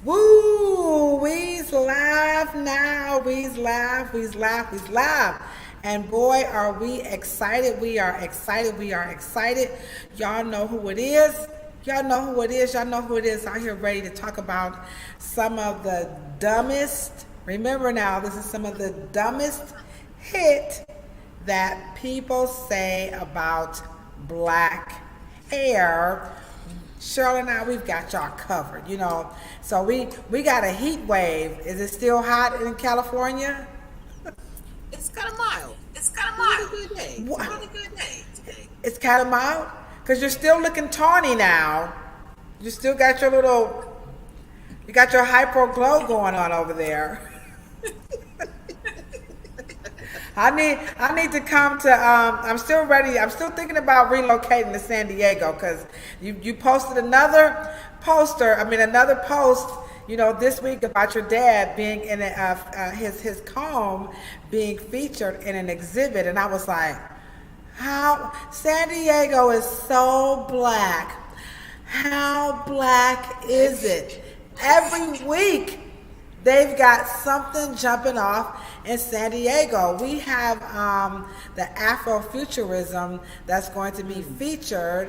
Woo! We's live now. We's live. We's live. We's live. And boy, are we excited. We are excited. We are excited. Y'all know who it is. Y'all know who it is. Y'all know who it is out here ready to talk about some of the dumbest. Remember now, this is some of the dumbest hit that people say about black hair. Cheryl and I, we've got y'all covered, you know. So we got a heat wave. Is it still hot in California? It's kind of mild. It's kind of mild. Really good day. What? Really good day today. It's kind of mild? Because you're still looking tawny now. You still got your you got your hyper glow going on over there. I need to come to, I'm still ready. I'm still thinking about relocating to San Diego because you posted another post, you know, this week about your dad being in his comb being featured in an exhibit. And I was like, how San Diego is so black. How black is it? Every week they've got something jumping off in San Diego. We have the Afrofuturism that's going to be featured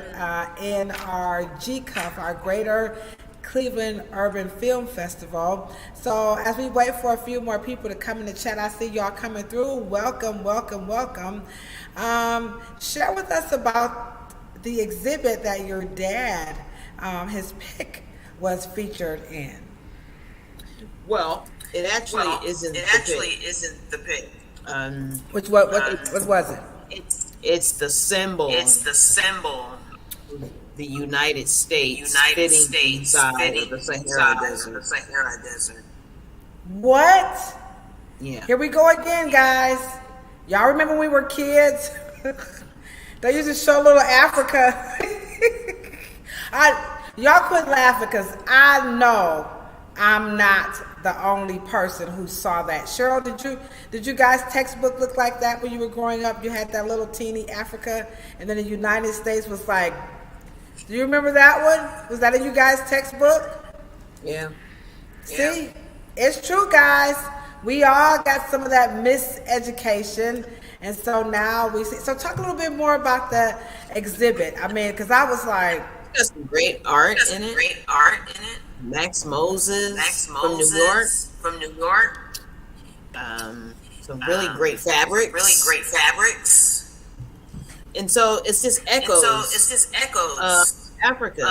in our GCUF, our Greater Cleveland Urban Film Festival. So as we wait for a few more people to come in the chat, I see y'all coming through. Welcome, welcome, welcome. Share with us about the exhibit that your dad, his pick was featured in. Well, it actually isn't the pick. What was it? It's the symbol. It's the symbol. The United States fitting inside of the Sahara Desert. What? Yeah. Here we go again, guys. Y'all remember when we were kids? They used to show little Africa. Y'all quit laughing because I know I'm not the only person who saw that. Cheryl, did you guys' textbook look like that when you were growing up? You had that little teeny Africa, and then the United States was like, do you remember that one? Was that in you guys' textbook? Yeah. See, it's true, guys. We all got some of that miseducation, and so now we see. So talk a little bit more about the exhibit. I mean, because I was like, there's some great art in it. Max Moses from New York. Some really great fabrics. And so it's just echoes. Of Africa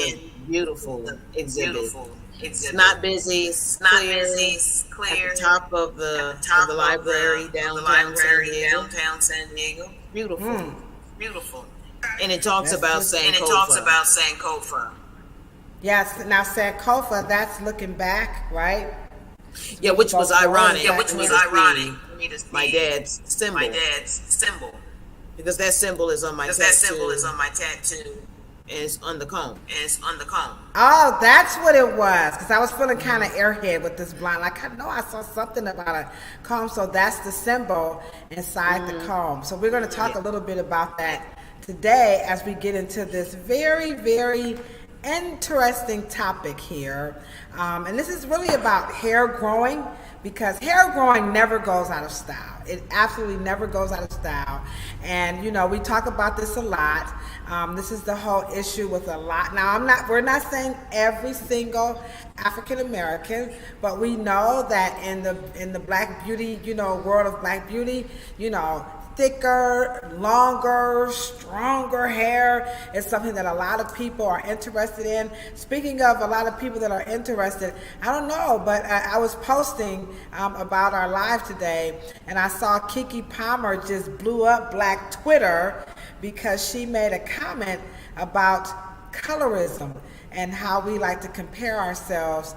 and beautiful exhibit. It's not busy. It's clear. At the top of the library downtown San Diego. Beautiful. And it talks about Sankofa. Yes, now Sankofa, that's looking back, right? Yeah, which was ironic. My dad's symbol. Because that symbol is on my tattoo. And it's on the comb. Oh, that's what it was. Because I was feeling kind of airhead with this blonde. Like, I know I saw something about a comb. So that's the symbol inside the comb. So we're going to talk a little bit about that today as we get into this very, very interesting topic here. And this is really about hair growing, because hair growing never goes out of style. It absolutely never goes out of style. And, you know, we talk about this a lot. This is the whole issue with a lot. Now, we're not saying every single African American, but we know that in the black beauty, you know, world of black beauty, you know, thicker, longer, stronger hair is something that a lot of people are interested in. Speaking of a lot of people that are interested, I don't know, but I was posting about our live today, and I saw Kiki Palmer just blew up Black Twitter because she made a comment about colorism and how we like to compare ourselves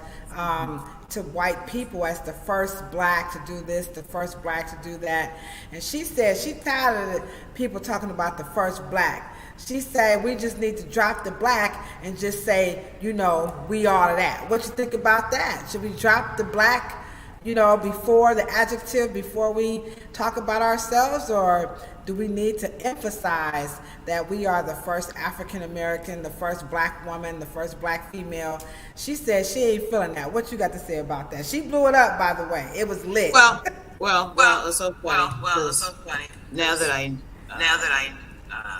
to white people as the first black to do this, the first black to do that. And she said she tired of people talking about the first black. She said we just need to drop the black and just say, you know, we all of that. What you think about that? Should we drop the black before the adjective, before we talk about ourselves, or do we need to emphasize that we are the first African American, the first black woman, the first black female? She said she ain't feeling that. What you got to say about that? She blew it up, by the way. It was lit. Well, it's so funny. It's so funny. Now that I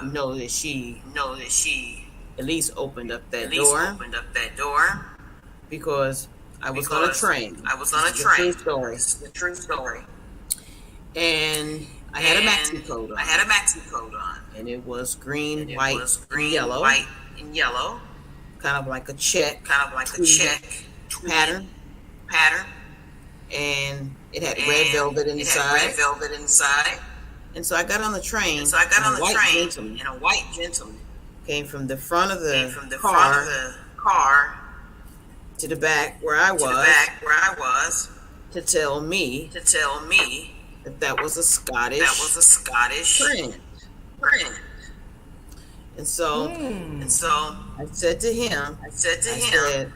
know that she at least opened up that door, because I was on a train. It's the true story. And I had a maxi coat on. And it was green, white, and yellow. Kind of like a check pattern. And it had red velvet inside. And so I got on the train. And a white gentleman came from the front of the car to the back where I was to tell me that was a Scottish friend. And so I said to him, I said,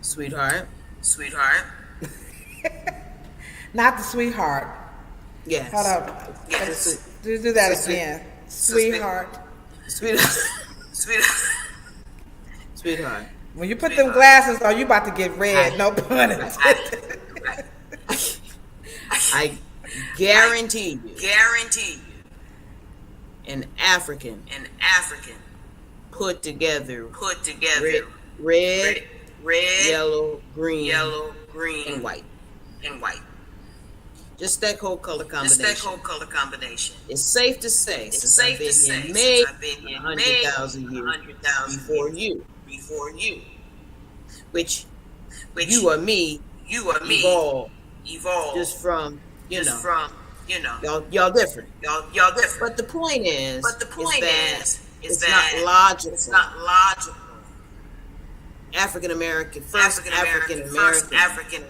sweetheart. Not the sweetheart. Yes. Hold up. Yes. Do that again. Sweetheart. Sweetheart. When you put them glasses on, you about to get red. No pun intended. I guarantee you, an African put together red, yellow, green, and white. Just that whole color combination. It's safe to say, since I've been here 100,000 years before you, which you or me evolved just from y'all different. But the point is that it's not logical. African American, African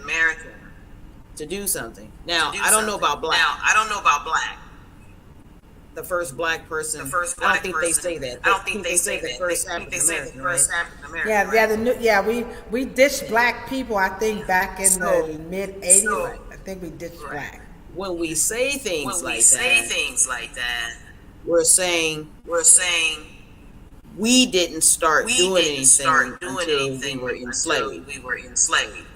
American to do something. Now, I don't know about black. The first black person. I don't think they say that. I don't think they say the first African American. Yeah, we ditched black people, I think, back in the mid 80s. I think we ditched black. When we say things like that, we're saying we didn't start doing anything until we were enslaved.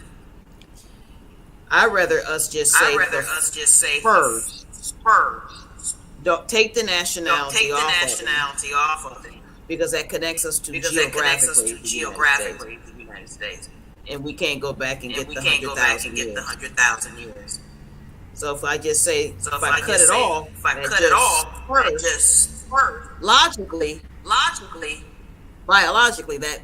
I'd rather us just say first. Don't take the nationality off of it, because that connects us to geographically the United States, and we can't go back and get the 100,000 years. So if I just say, if I cut it off, first, biologically, that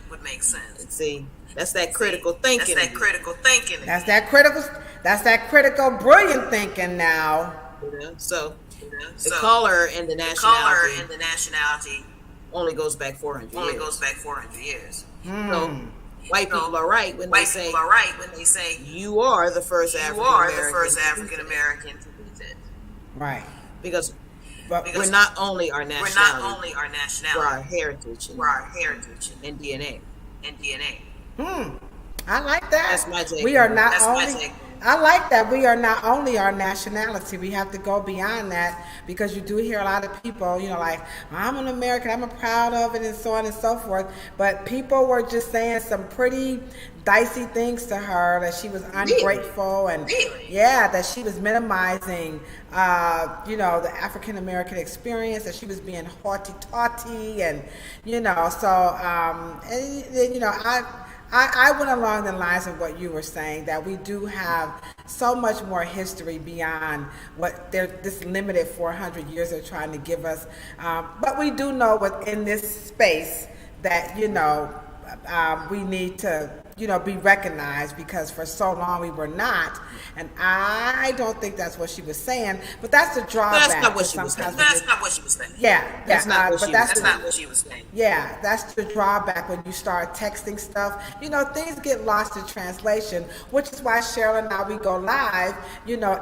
would make sense. And see, that's that critical thinking. That's that critical, brilliant thinking now. So the color and the nationality only goes back 400 years. So white people are right when they say you are the first African American to do this. Right. Because we're not only our nationality, we're our heritage and DNA. I like that. That's my take. We are not only. I like that. We are not only our nationality. We have to go beyond that, because you do hear a lot of people, like, I'm an American, I'm proud of it, and so on and so forth. But people were just saying some pretty dicey things to her, that she was ungrateful, and that she was minimizing, the African American experience, that she was being haughty-taughty, and I went along the lines of what you were saying, that we do have so much more history beyond what this limited 400 years they're trying to give us. But we do know within this space that, we need to, be recognized, because for so long we were not. And I don't think that's what she was saying, but that's the drawback. That's not what she was saying. That's not what she was saying. Yeah, that's the drawback when you start texting stuff. Things get lost in translation, which is why Cheryl and I, we go live,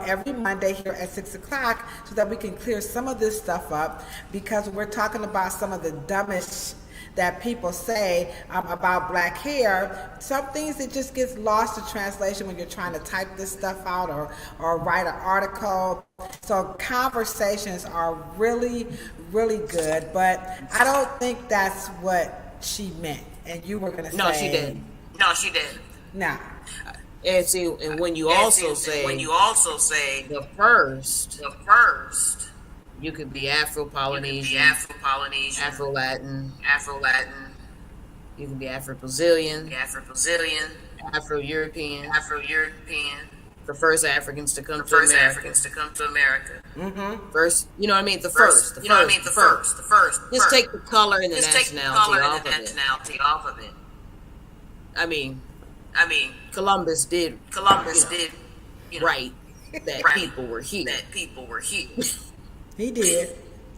every Monday here at 6 o'clock, so that we can clear some of this stuff up, because we're talking about some of the dumbest that people say about black hair, some things that just gets lost in translation when you're trying to type this stuff out or write an article. So conversations are really, really good, but I don't think that's what she meant. And you were going to say... No, she didn't. No, she didn't. No. And see, and when you also say the first, you could be Afro-Polynesian, Afro-Latin, you can be Afro-Brazilian, Afro-European, the first Africans to come to America. Mm-hmm. First, you know what I mean? The first. Just take the color and the nationality off of it. I mean, Columbus did, right that people were here. He did.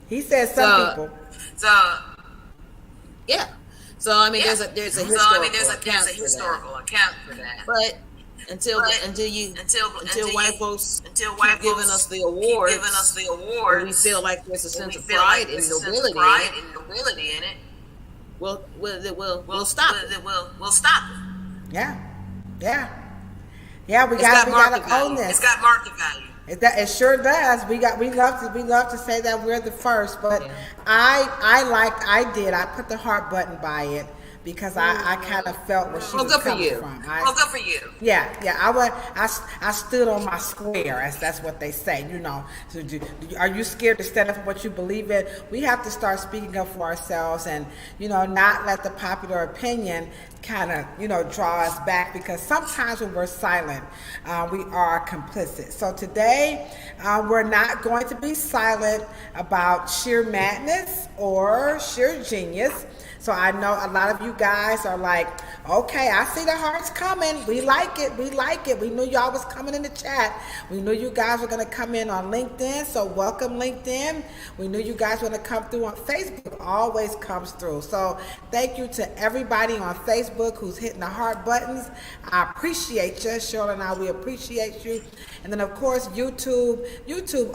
He said some people. So yeah. So I mean, there's a historical account for that. But until white folks keep giving us the awards, we feel like there's a sense of pride and nobility in it. We'll stop it. We'll stop it. Yeah. We gotta own this. It's got market value. It sure does. We love to say that we're the first, but yeah. I put the heart button by it because I kind of felt where she was coming from. Good for you. Yeah. I stood on my square, as that's what they say. You know, so are you scared to stand up for what you believe in? We have to start speaking up for ourselves, and not let the popular opinion kind of draw us back, because sometimes when we're silent, we are complicit. So today, we're not going to be silent about sheer madness or sheer genius. So I know a lot of you guys are like, okay, I see the hearts coming. We like it. We knew y'all was coming in the chat. We knew you guys were going to come in on LinkedIn. So welcome, LinkedIn. We knew you guys were going to come through on Facebook. Always comes through. So thank you to everybody on Facebook who's hitting the heart buttons. I appreciate you. Cheryl and I, we appreciate you. And then, of course, YouTube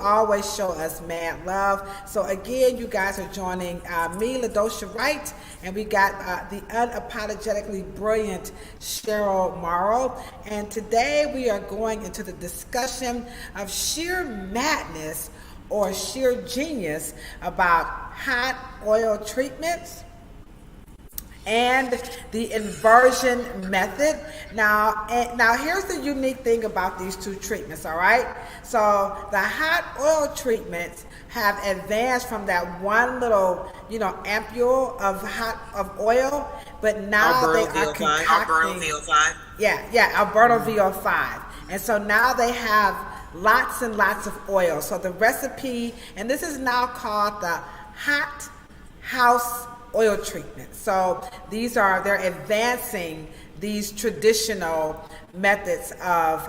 always show us mad love. So again, you guys are joining me, LaDosha Wright, and we got the unapologetically brilliant Cheryl Morrow. And today we are going into the discussion of sheer madness or sheer genius about hot oil treatments and the inversion method. Now here's the unique thing about these two treatments, all right? So the hot oil treatments have advanced from that one little, ampule of oil, but now they are concocting. Alberto VO5. And so now they have lots and lots of oil. So the recipe, and this is now called the hot house oil treatment. So they're advancing these traditional methods of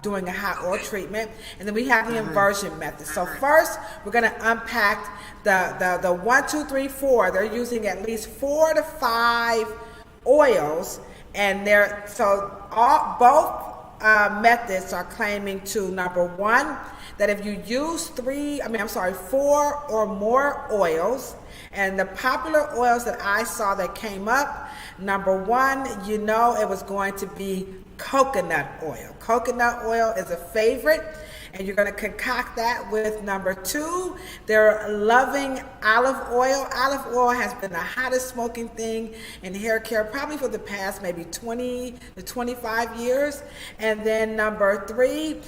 doing a hot oil treatment. And then we have the inversion method. So first, we're going to unpack the 1, 2, 3, 4. They're using at least 4 to 5 oils, and both methods are claiming to, number one, that if you use 4 or more oils, and the popular oils that I saw that came up, number one, it was going to be coconut oil. Coconut oil is a favorite, and you're going to concoct that with number two. They're loving olive oil. Olive oil has been the hottest smoking thing in hair care probably for the past maybe 20 to 25 years. And then number three,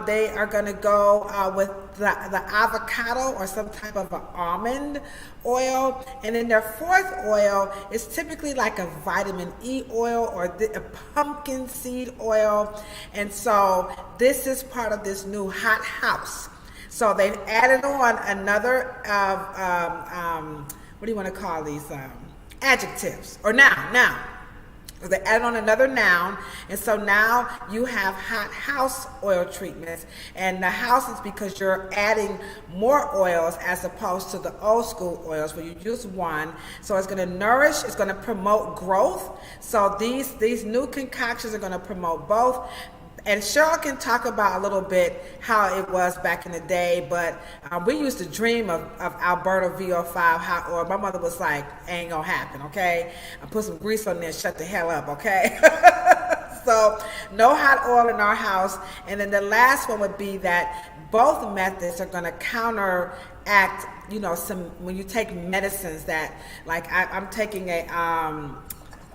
they are going to go with the avocado or some type of an almond oil. And then their fourth oil is typically like a vitamin E oil or a pumpkin seed oil. And so this is part of this new hot house. So they've added on another, what do you want to call these, adjectives or noun. So they added on another noun, and so now you have hot house oil treatments. And the house is because you're adding more oils as opposed to the old school oils where you use one. So it's going to nourish, it's going to promote growth. So these new concoctions are going to promote both. And Cheryl can talk about a little bit how it was back in the day, but we used to dream of Alberta VO5 hot oil. My mother was like, ain't gonna happen, okay? I put some grease on there and shut the hell up, okay? So no hot oil in our house. And then the last one would be that both methods are gonna counteract, some, when you take medicines that, like I'm taking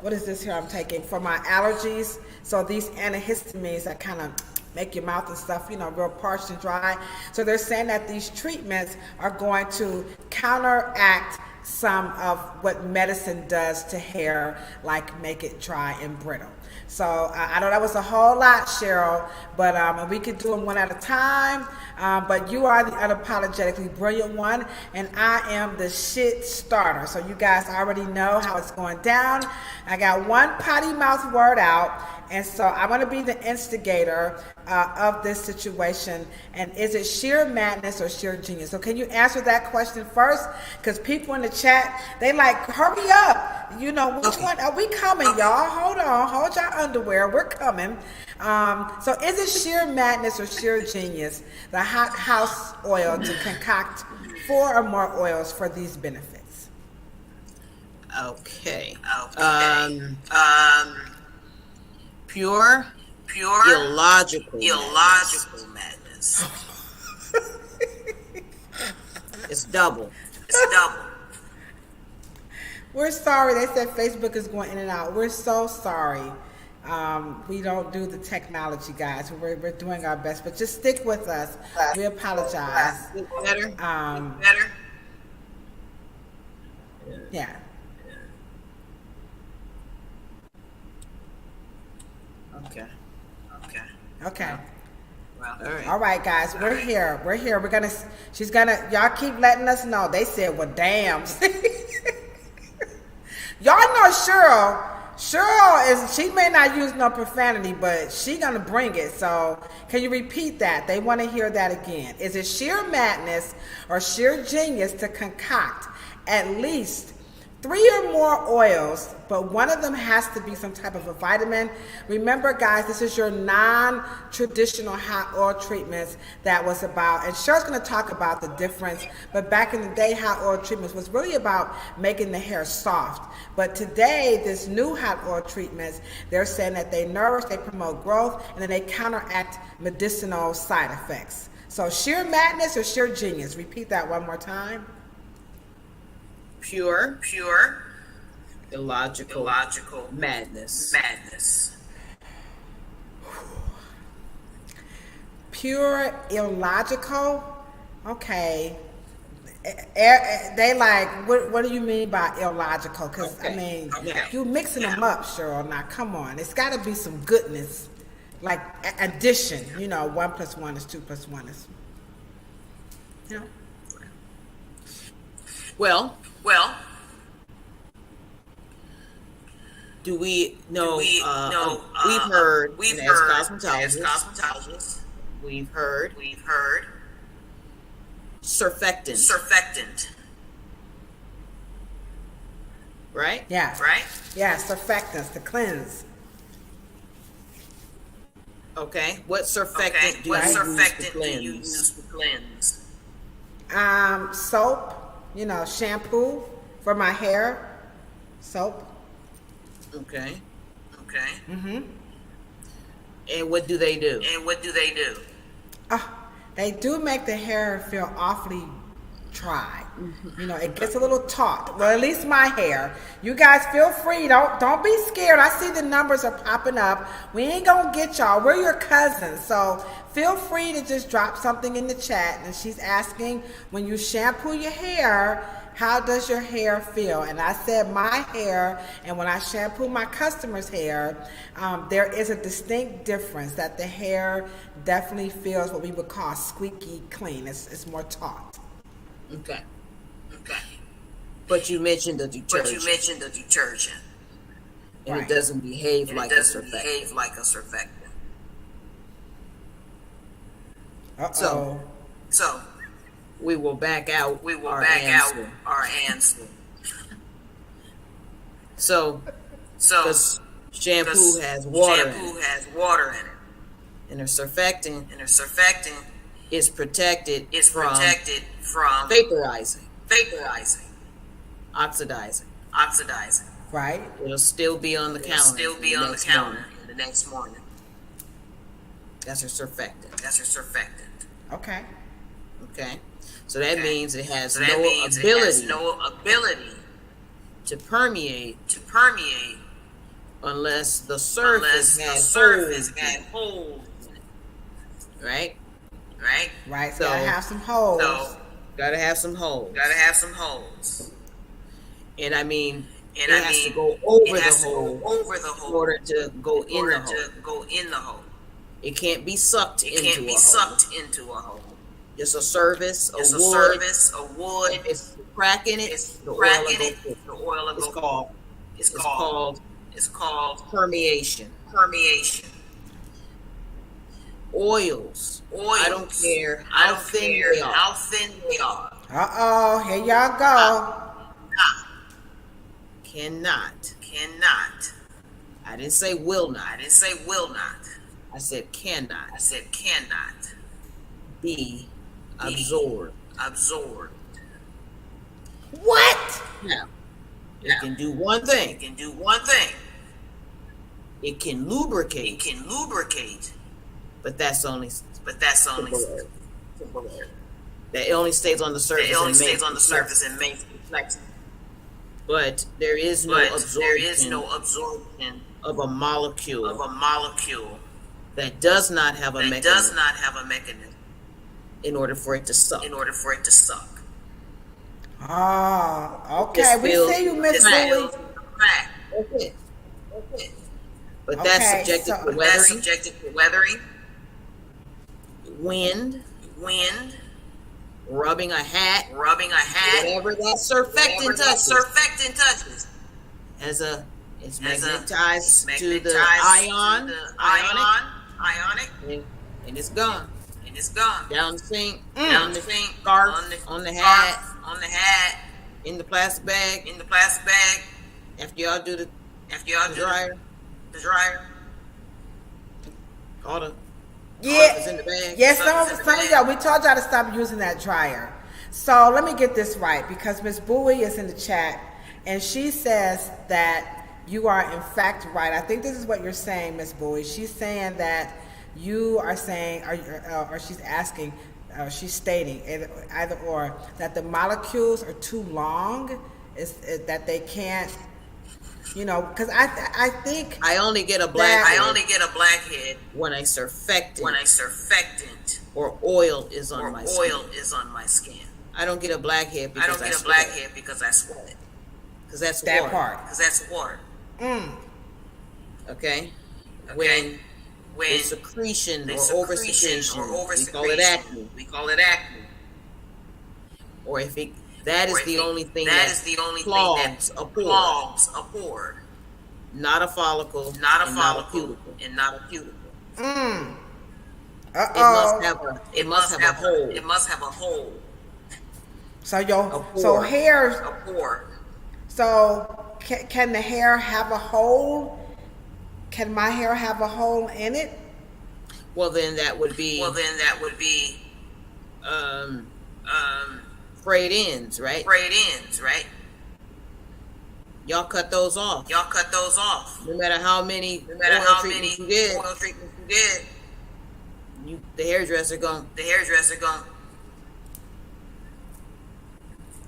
what is this here I'm taking for my allergies? So these antihistamines that kind of make your mouth and stuff, real parched and dry. So they're saying that these treatments are going to counteract some of what medicine does to hair, like make it dry and brittle. So I know that was a whole lot, Cheryl, but we could do them one at a time. But you are the unapologetically brilliant one, and I am the shit starter. So you guys already know how it's going down. I got one potty mouth word out, and so I'm going to be the instigator of this situation. And is it sheer madness or sheer genius? So can you answer that question first? Because people in the chat, they like, hurry up. Which one are we coming, y'all? Hold on, hold your underwear. We're coming. So is it sheer madness or sheer genius, the hot house oil, to concoct 4 or more oils for these benefits? Okay. Pure, illogical madness. It's double. We're sorry. They said Facebook is going in and out. We're so sorry. We don't do the technology, guys. We're doing our best, but just stick with us. We apologize. Better? Better? Yeah. Okay. Well, all right, guys. We're here. Y'all keep letting us know. They said, well, damn. Y'all know Cheryl she may not use no profanity, but she gonna bring it. So can you repeat that? They want to hear that again. Is it sheer madness or sheer genius to concoct at least 3 or more oils, but one of them has to be some type of a vitamin? Remember, guys, this is your non-traditional hot oil treatments that was about, and Cheryl's going to talk about the difference, but back in the day, hot oil treatments was really about making the hair soft. But today, this new hot oil treatments, they're saying that they nourish, they promote growth, and then they counteract medicinal side effects. So sheer madness or sheer genius? Repeat that one more time. Pure, illogical madness. Pure, illogical? Okay. They like, what do you mean by illogical? Because, you mixing them up, Cheryl. Now, come on. It's got to be some goodness. Like addition. 1 + 1 is 2 + 1 is, Well, do we know? We've heard as cosmetologists. We've heard surfactant. Right? Yeah. Right? Yeah, surfactants to cleanse. Okay. What surfactant do you use to cleanse? Soap. Shampoo for my hair. Soap. Okay. Mm-hmm. And what do they do? They do make the hair feel awfully dry. It gets a little taut. Well, at least my hair. You guys feel free. Don't be scared. I see the numbers are popping up. We ain't gonna get y'all. We're your cousins. So feel free to just drop something in the chat. And she's asking, when you shampoo your hair, how does your hair feel? And I said my hair, and when I shampoo my customers' hair, there is a distinct difference that the hair definitely feels what we would call squeaky clean. It's more taut. Okay. But you mentioned the detergent. And right. It doesn't behave like a surfactant. Uh-oh. So we will back out our answer. So the shampoo has water in it. And a surfactant is protected from vaporizing, oxidizing. Right. It'll still be on the counter. The next morning. That's her surfactant. Okay. Okay. So that means it has no ability to permeate unless the surface had holes in it. Right? So gotta have some holes. Gotta have some holes. And I mean, it has to go over the hole in order to go in the hole. It can't be sucked into a hole. It's a surface, a wood. If it's a crack in it, the oil will go. It's called permeation. Oils. I don't care how thin they are. Here y'all go. Cannot. I didn't say will not. I said cannot. Be absorbed. What? Now, it can do one thing. It can lubricate. But that's only temporary. That it only stays on the surface and makes reflection. But there is no absorption of a molecule that does not have a mechanism in order for it to suck. Oh, okay. We see you, Miss Louie. Okay. But that's subjected to weathering, wind, rubbing a hat, whatever that surfactant touches. It's magnetized to the ionic, and it's gone. Down the sink, on the scarf, on the hat, in the plastic bag. After y'all do the dryer. All the is in the bag. Yes, some of y'all, we told y'all to stop using that dryer. So let me get this right, because Miss Bowie is in the chat, and she says that you are in fact right. I think this is what you're saying, Miss Bowie. She's saying that you are saying, or she's asking, she's stating, either or, that the molecules are too long, is that they can't, because I think I only get a blackhead when a surfactant or oil is on my skin. I don't get a blackhead because I sweat. Because that's water. Okay. When secretion or oversecretion, we call it acne. Or if that is the only thing that clogs a pore. Not a follicle, and not a cuticle. It must have a hole. So hair. A pore. So can the hair have a hole? Can my hair have a hole in it? Well, then that would be frayed ends, right? Y'all cut those off. No matter how many oil treatments you get, the hairdresser gone.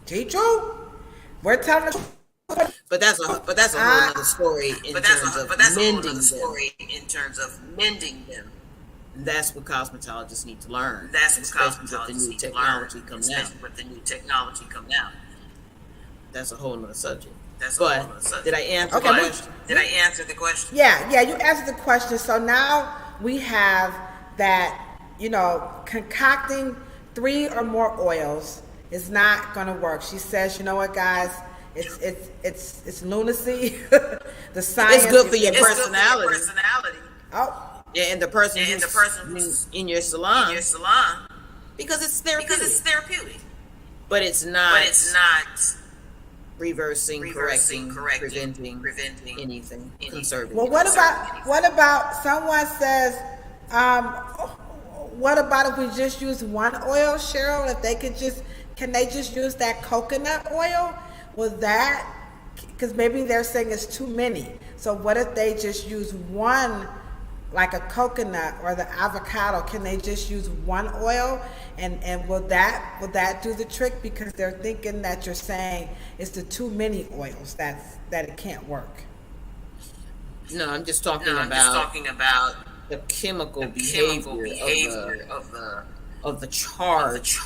Chicho, we're telling. But that's a whole other story in terms of mending them. And that's what cosmetologists need to learn. Especially with the new technology coming out. That's a whole other subject. Did I answer the question? Yeah, you answered the question. So now we have that, concocting 3 or more oils is not going to work. She says, you know what, guys? It's lunacy. The science. It's good for your personality. Oh. Yeah, and the person who's in your salon. Because it's therapeutic. But it's not reversing, correcting, preventing anything conservative. Well, what about someone says Um, what about if we just use one oil, Cheryl? If they could just, can they just use that coconut oil? Was that, because maybe they're saying it's too many. So what if they just use one, like a coconut or the avocado? Can they just use one oil? And will that do the trick? Because they're thinking that you're saying it's the too many oils that it can't work. No, I'm just talking about the chemical behavior of the charge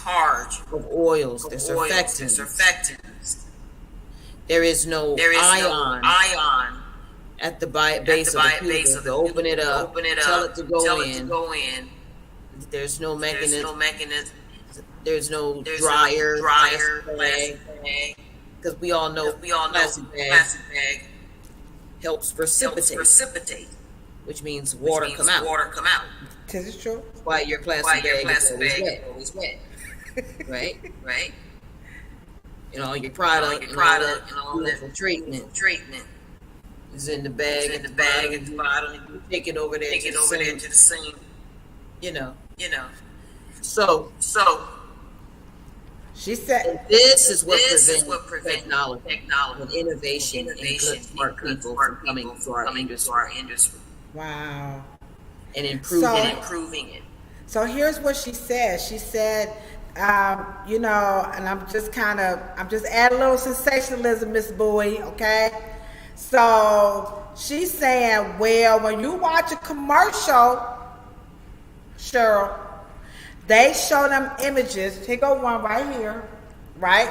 of oils. There's surfactants. There is no ion at the base of the cuticle to open it up, tell it to go in. There's no mechanism. There's no dryer plastic bag, because we all know plastic bag helps precipitate, which means water come out. Is it true? Why your plastic bag is always wet. Right? All your product and all that treatment is in the bag at the bottom. You take it over there to the sink. So she said this is what prevents technology and innovation and good smart people from coming to our industry. Wow. And improving it. So here's what she said. She said, and I'm just adding a little sensationalism, Miss Bowie, okay? So she's saying, well, when you watch a commercial, Cheryl, they show them images. Here go one right here, right?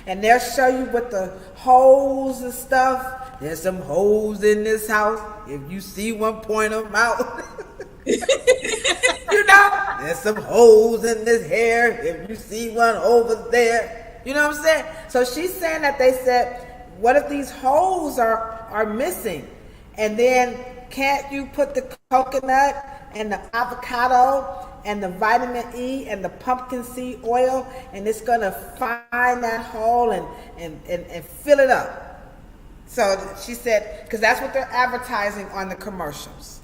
And they'll show you with the holes and stuff. There's some holes in this house. If you see one, point them out. There's some holes in this hair. If you see one over there. You know what I'm saying? So she's saying that they said, what if these holes are missing? And then can't you put the coconut and the avocado and the vitamin E and the pumpkin seed oil, and it's going to find that hole and fill it up? So she said, because that's what they're advertising on the commercials.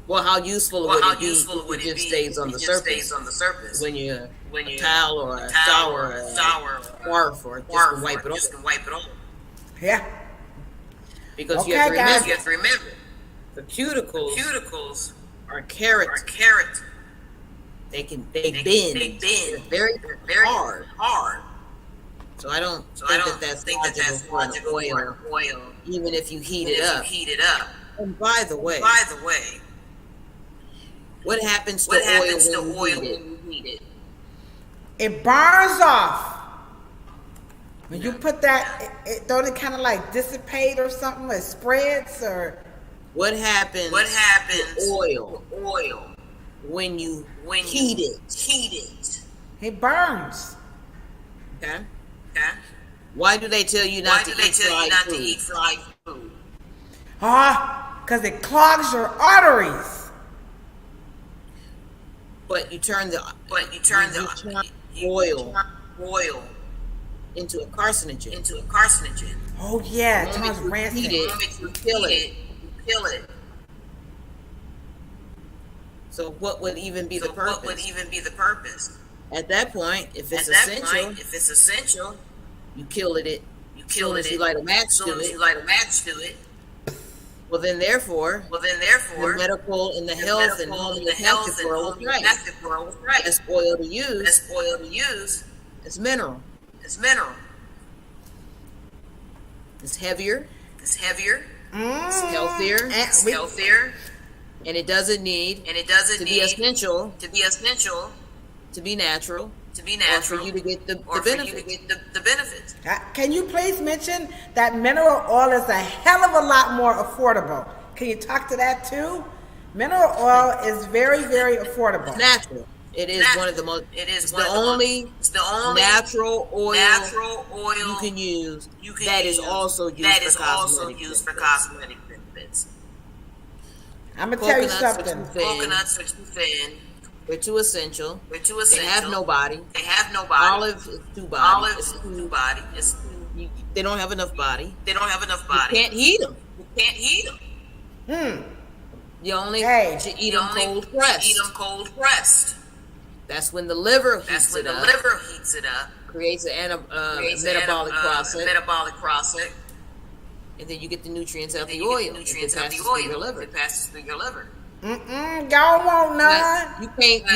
Well, how useful would it be if it just stays on the surface? When you a towel or a shower, a scarf, or just wipe it off. Yeah. Because you have to remember, the cuticles are keratin. They bend. They're very hard. So I don't think that's logical for oil, even if you heat it up. And by the way, what happens to oil when you heat it? It burns off. When you put that, don't it kind of like dissipate or something? It spreads, or what happens to oil when you heat it? It burns. Okay. Why do they tell you not to eat fried food? Because it clogs your arteries. But you turn the oil into a carcinogen. Oh yeah, it turns rancid. You kill it. So what would even be the purpose? At that point, if it's essential, you kill it. You light a match to it. Well, then, therefore, the medical and the health and homeopathic world was right. That's oil to use. It's mineral. It's heavier. It's healthier. And it doesn't need to be essential to be natural. Or for you to get the benefits. Can you please mention that mineral oil is a hell of a lot more affordable? Can you talk to that too? Mineral oil is very, very affordable. It's natural. It is one of the most. It's the only natural oil you can use that is also used for cosmetic benefits. I'm gonna tell you something. Coconuts are too thin. They're too essential. They have no body. Olive is too body. They don't have enough body. You can't heat them. You only should eat them cold pressed. That's when the liver heats it up. Creates an metabolic process. And then you get the nutrients out of the oil. It passes through your liver. Y'all won't none. You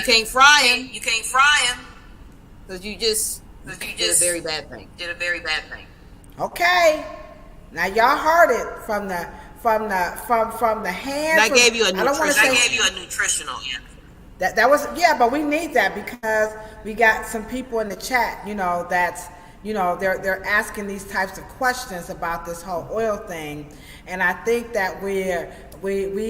can't fry them. Because you just did a very bad thing. Okay. Now y'all heard it from the hands. I gave you a nutritional answer. That was, but we need that because we got some people in the chat, they're asking these types of questions about this whole oil thing. And I think that we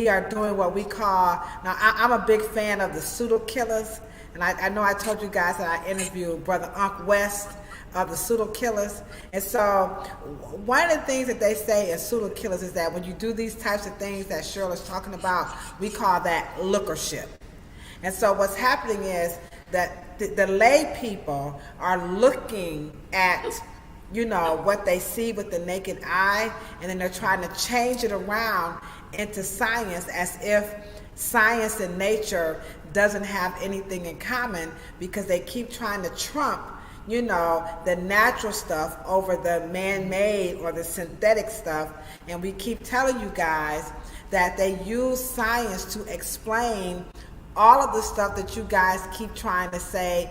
are doing what we call, now I'm a big fan of the pseudo killers. And I know I told you guys that I interviewed Brother Unc West of the pseudo killers. And so one of the things that they say in pseudo killers is that when you do these types of things that Shirley's talking about, we call that lookership. And so what's happening is that the lay people are looking at, what they see with the naked eye, and then they're trying to change it around into science as if science and nature doesn't have anything in common, because they keep trying to trump, the natural stuff over the man-made or the synthetic stuff. And we keep telling you guys that they use science to explain all of the stuff that you guys keep trying to say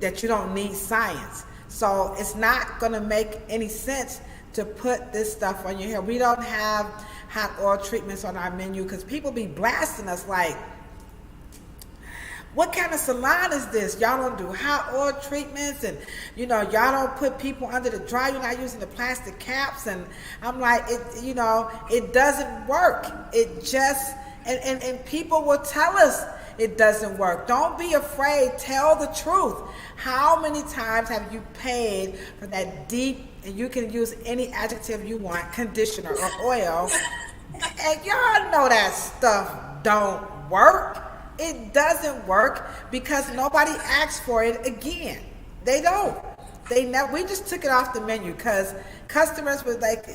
that you don't need science. So it's not going to make any sense to put this stuff on your hair. We don't have hot oil treatments on our menu because people be blasting us like, what kind of salon is this? Y'all don't do hot oil treatments, and y'all don't put people under the dryer. You're not using the plastic caps. And I'm like, it doesn't work. It just, and people will tell us it doesn't work. Don't be afraid. Tell the truth. How many times have you paid for that deep, and you can use any adjective you want, conditioner or oil, and y'all know that stuff don't work. It doesn't work because nobody asked for it again. They don't. We just took it off the menu because customers were like,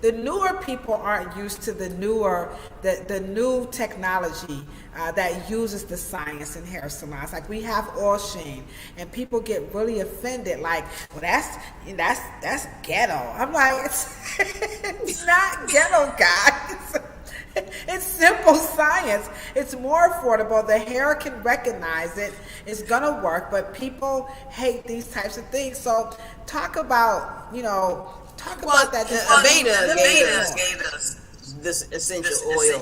the newer people aren't used to the new technology that uses the science in hair salons. Like, we have oil sheen, and people get really offended. Like, well, that's ghetto. I'm like, it's not ghetto, guys. It's simple science. It's more affordable. The hair can recognize it. It's gonna work, but people hate these types of things. So talk about that. Aveda gave us this essential oil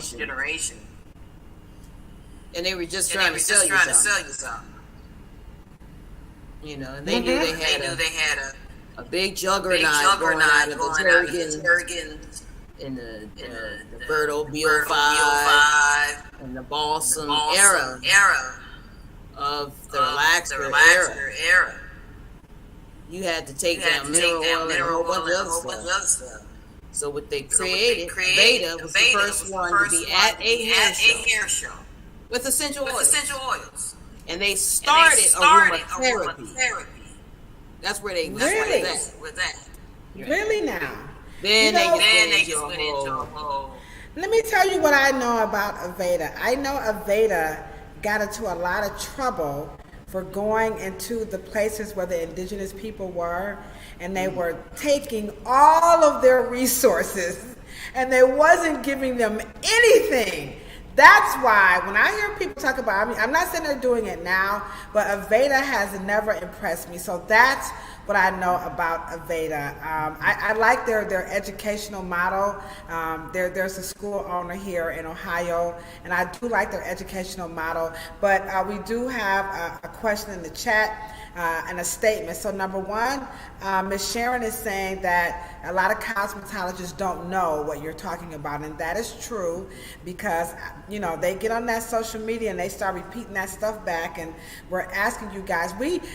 generation. And they were just trying to sell you something. And they knew they had a big juggernaut going out of the Turgans in the Berto BO5 and the Balsam era of the relaxer era. You had to take down mineral oil and a whole bunch of other stuff. So what they created, Aveda was the first one to be at a hair show with essential oils. And they started aromatherapy. That's where they with that. Really now? Then they just went into a whole. Let me tell you what I know about Aveda. I know Aveda got into a lot of trouble for going into the places where the indigenous people were, and they were taking all of their resources, and they wasn't giving them anything. That's why when I hear people talk about, I'm not saying they're doing it now, but Aveda has never impressed me. So that's what I know about Aveda. I like their educational model. There's a school owner here in Ohio, and I do like their educational model. But we do have a question in the chat and a statement. So number one, Ms. Sharon is saying that a lot of cosmetologists don't know what you're talking about, and that is true because they get on that social media and they start repeating that stuff back, and we're asking you guys.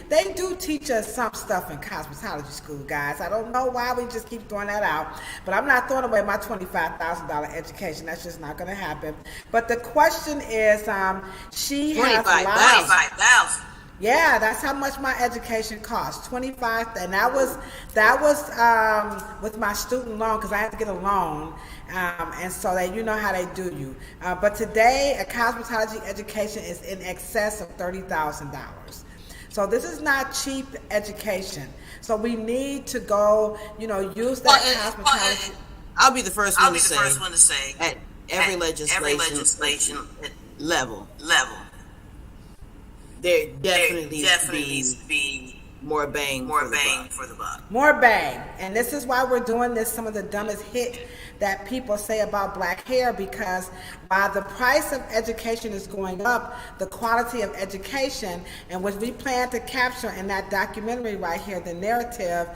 They do teach us some stuff in cosmetology school, guys. I don't know why we just keep throwing that out, but I'm not throwing away my $25,000 education. That's just not going to happen. But the question is, she has $25,000. Yeah, that's how much my education cost. 25, and that was with my student loan because I had to get a loan, and so that you know how they do you. But today, a cosmetology education is in excess of $30,000. So this is not cheap education. So we need to go, use that cosmetology. I'll be the first one to say at every legislation level. There definitely needs to be more bang for the buck. More bang. And this is why we're doing this, some of the dumbest hit that people say about black hair, because while the price of education is going up, the quality of education, and what we plan to capture in that documentary right here, the narrative,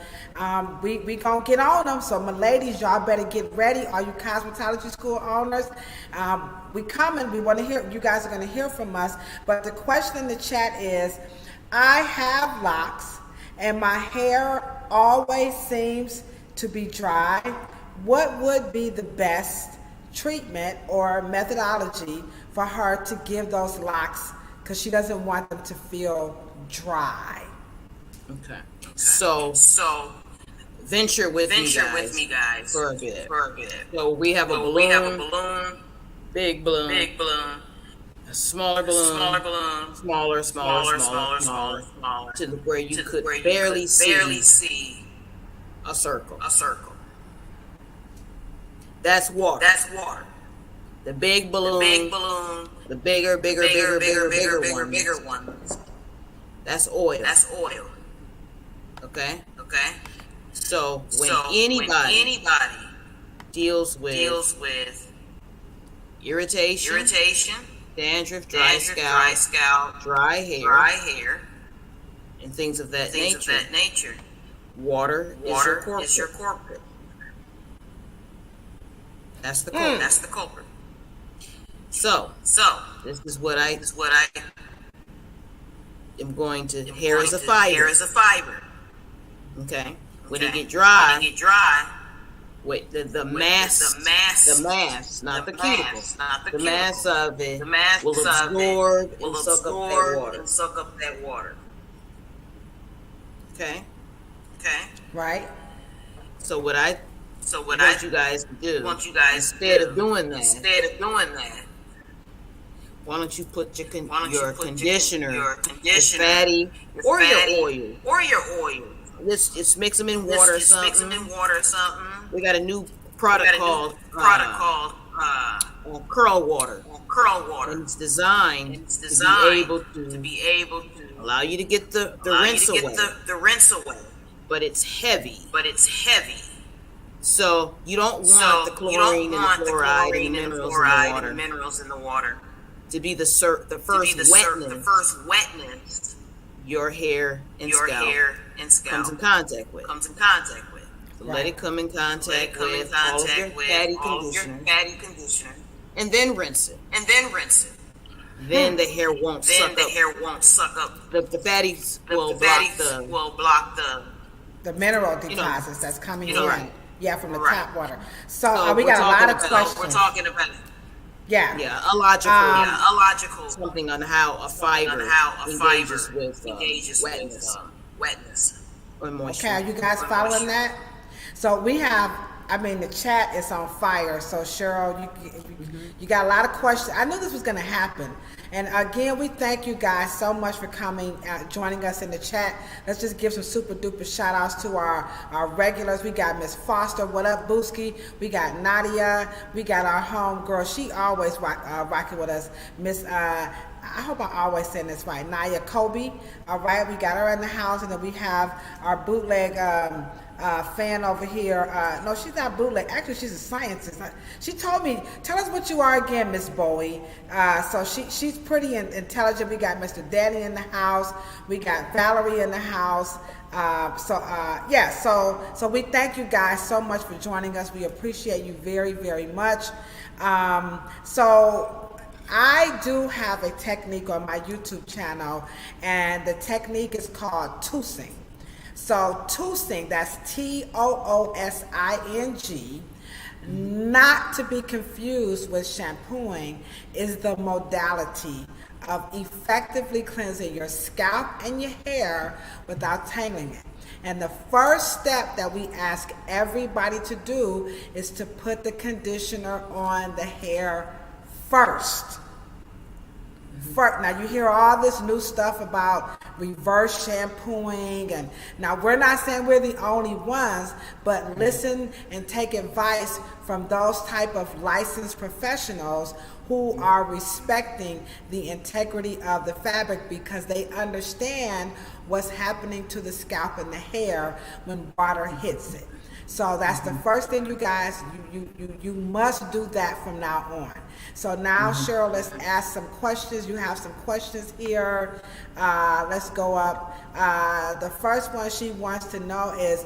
we gonna get on them. So my ladies, y'all better get ready. All you cosmetology school owners, we coming. We want to hear, you guys are going to hear from us. But the question in the chat is, I have locks and my hair always seems to be dry. What would be the best treatment or methodology for her to give those locks, because she doesn't want them to feel dry? Okay. So venture with me guys for a bit. So we have a balloon, big balloon, a smaller balloon, smaller, to where you could barely see a circle. That's water. The big balloon, the bigger ones. That's oil. Okay. So when anybody deals with irritation, dandruff, dry scalp, dry hair, and things of that nature, water is your culprit. That's the culprit. So this is what I am going to. Hair is a fiber. Okay. When you get dry, wait, the mass, not the cuticles. The mass of it will absorb and suck up that water. Okay. Right. So what I want you guys to do, instead of doing that, why don't you put your conditioner, your fatty, or your oil. Just mix them in water or something. We got a new product called curl water. And it's designed to be able to allow you to get the rinse away. But it's heavy. So you don't want the chlorine and the fluoride and the minerals in the water to be the first wetness your hair and scalp comes in contact with. So let it come in contact with all of your fatty conditioner, and then rinse it. Then the hair won't suck up. The fatties will block the mineral deposits that's coming in. Yeah, from the tap water. So we got a lot of questions. We're talking about a logical something on how a fiber engages with wetness or moisture. Okay, are you guys following that? So we have, the chat is on fire. So Cheryl, you got a lot of questions. I knew this was going to happen. And again, we thank you guys so much for coming, joining us in the chat. Let's just give some super duper shout outs to our regulars. We got Miss Foster. What up, Booski? We got Nadia. We got our home girl. She always rocking with us. Miss, I hope I'm always saying this right, Naya Kobe. All right, we got her in the house. And then we have our bootleg fan over here. No, she's not bootleg. Actually, she's a scientist. She told me, tell us what you are again, Miss Bowie. So she's pretty intelligent. We got Mr. Danny in the house. We got Valerie in the house. So we thank you guys so much for joining us. We appreciate you very, very much. So I do have a technique on my YouTube channel, and the technique is called toosing. So toosing, that's TOOSING, not to be confused with shampooing, is the modality of effectively cleansing your scalp and your hair without tangling it. And the first step that we ask everybody to do is to put the conditioner on the hair first. Now you hear all this new stuff about reverse shampooing, and now we're not saying we're the only ones, but listen and take advice from those type of licensed professionals who are respecting the integrity of the fabric, because they understand what's happening to the scalp and the hair when water hits it. So that's the first thing, you guys. You must do that from now on. So now, Cheryl, let's ask some questions. You have some questions here. Let's go up. The first one she wants to know is,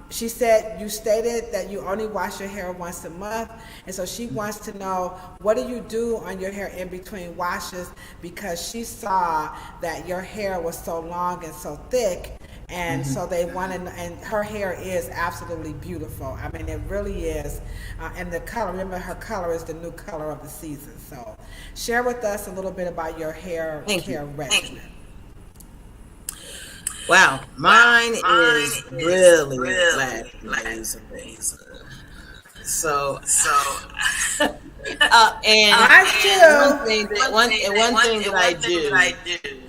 she said you stated that you only wash your hair once a month, and so she wants to know, what do you do on your hair in between washes, because she saw that your hair was so long and so thick. And so they want to, and her hair is absolutely beautiful. I mean, it really is. And the color, remember, her color is the new color of the season. So share with us a little bit about your hair regimen. Wow, mine is really amazing. So and one thing that I do.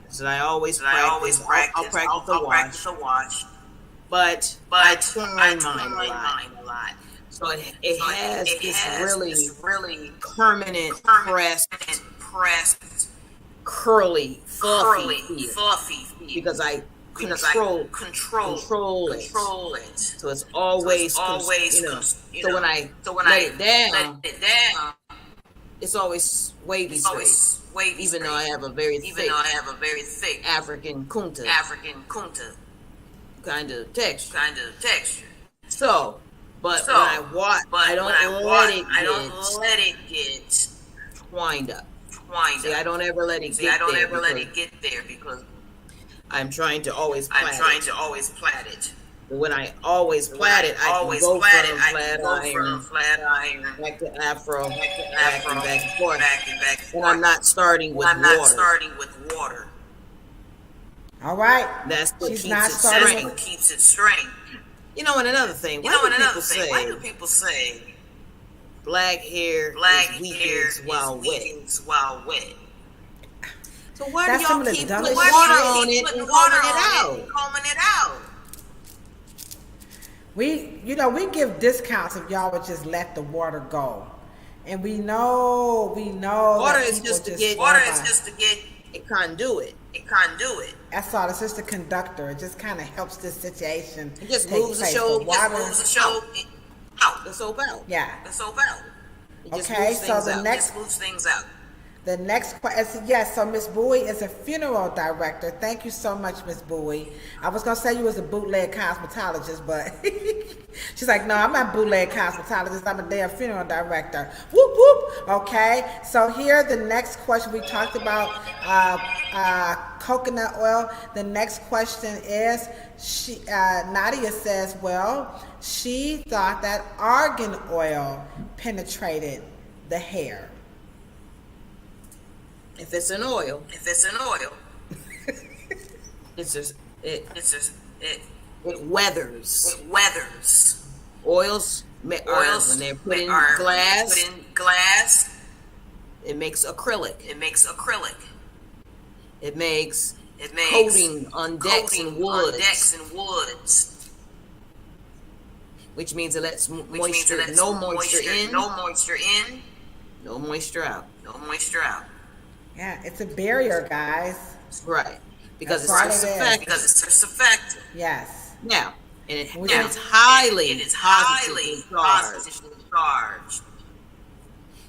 So I always practice. I'll practice the wash, but I twine mine a lot. So it has this really permanent, pressed, curly, fluffy feel, because I control it. So it's always So when I let it down, it's always wavy straight. Even though I have a very thick African kunta kind of texture. So, but when I wash, I don't let it get twined up. See, I don't ever let it get there because I'm trying to always plait it. But when I always plait it, I can go from flat iron back to afro, back and forth. And I'm not starting with water. All right. That's what keeps it straight. You know, and another thing, why do people say black hair weakens while wet? So why do y'all keep putting water on it and combing it out? We give discounts if y'all would just let the water go, and we know. Water is just to get a conduit. That's all. It's just a conductor. It just kind of helps this situation. It just moves the soap out. The soap out. Yeah. Okay. So the next moves things out. The next question, yes, so Miss Bowie is a funeral director. Thank you so much, Miss Bowie. I was going to say you was a bootleg cosmetologist, but she's like, no, I'm not bootleg cosmetologist. I'm a damn funeral director. Whoop, whoop. Okay, so here the next question, we talked about coconut oil. The next question is, Nadia says, well, she thought that argan oil penetrated the hair. If it's an oil, it weathers. Oils when they're put in glass, it makes acrylic. It makes coating on decks and woods. Which means it lets no moisture in, no moisture out. Yeah, it's a barrier, guys. Right. Because it's surfactant. Yes. Now, and it's highly positively charged.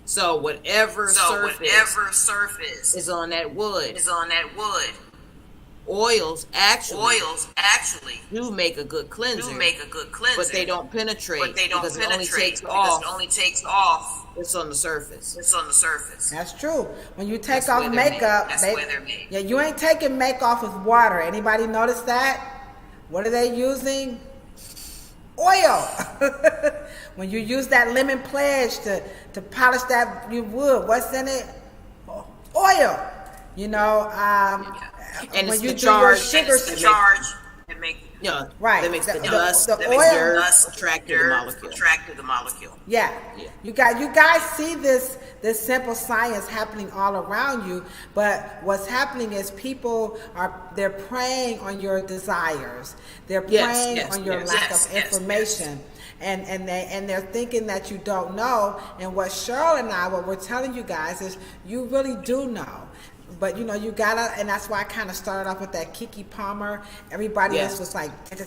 So whatever surface is on that wood, oils actually do make a good cleanser, but they don't penetrate because it only takes off. It's on the surface. That's true. When you take off makeup, you ain't taking makeup off with water. Anybody notice that? What are they using? Oil. When you use that lemon pledge to polish that wood, what's in it? Oil. You know, and when it's you the do your charge, sugar, that makes right, that makes the the dust, the that oil, makes dirt attract to the molecule. Yeah. You guys see this simple science happening all around you, but what's happening is they're preying on your desires. They're preying on your lack of information. And they're thinking that you don't know. And what Cheryl and what we're telling you guys is you really do know. But you know, you gotta, and that's why I kind of started off with that Kiki Palmer. Everybody else was like, and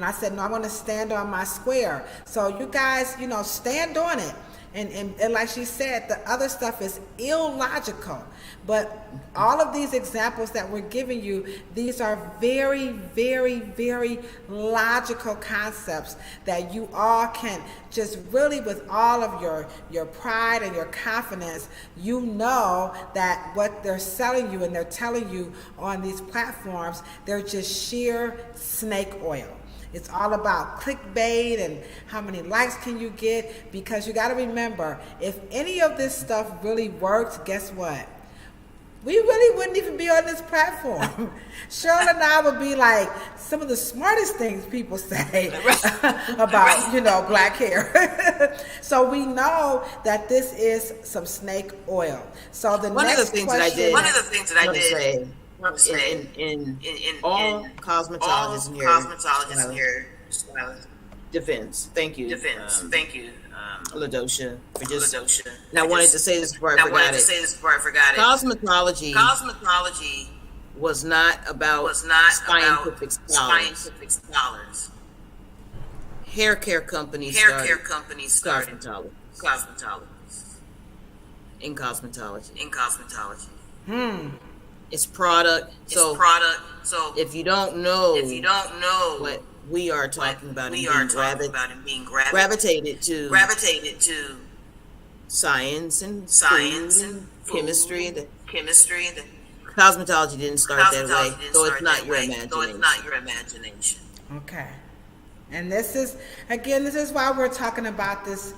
I said, no, I want to stand on my square. So you guys, you know, stand on it. And like she said, the other stuff is illogical. But all of these examples that we're giving you, these are very, very, very logical concepts that you all can just really, with all of your pride and your confidence, you know that what they're selling you and they're telling you on these platforms, they're just sheer snake oil. It's all about clickbait and how many likes can you get, because you got to remember, if any of this stuff really worked, guess what? We really wouldn't even be on this platform. Cheryl and I would be like some of the smartest things people say about, you know, black hair. So we know that this is some snake oil. So one of the things that I did in all cosmetologists here, defense. Thank you, LaDosha, for just. And I wanted to say this before I forgot it. Cosmetology was not about scientific scholars. Hair care companies started cosmetologists in cosmetology. It's product. So if you don't know what we are talking about and being gravitated to science and chemistry. The cosmetology didn't start that way, so it's not your imagination. Okay. And this is why we're talking about this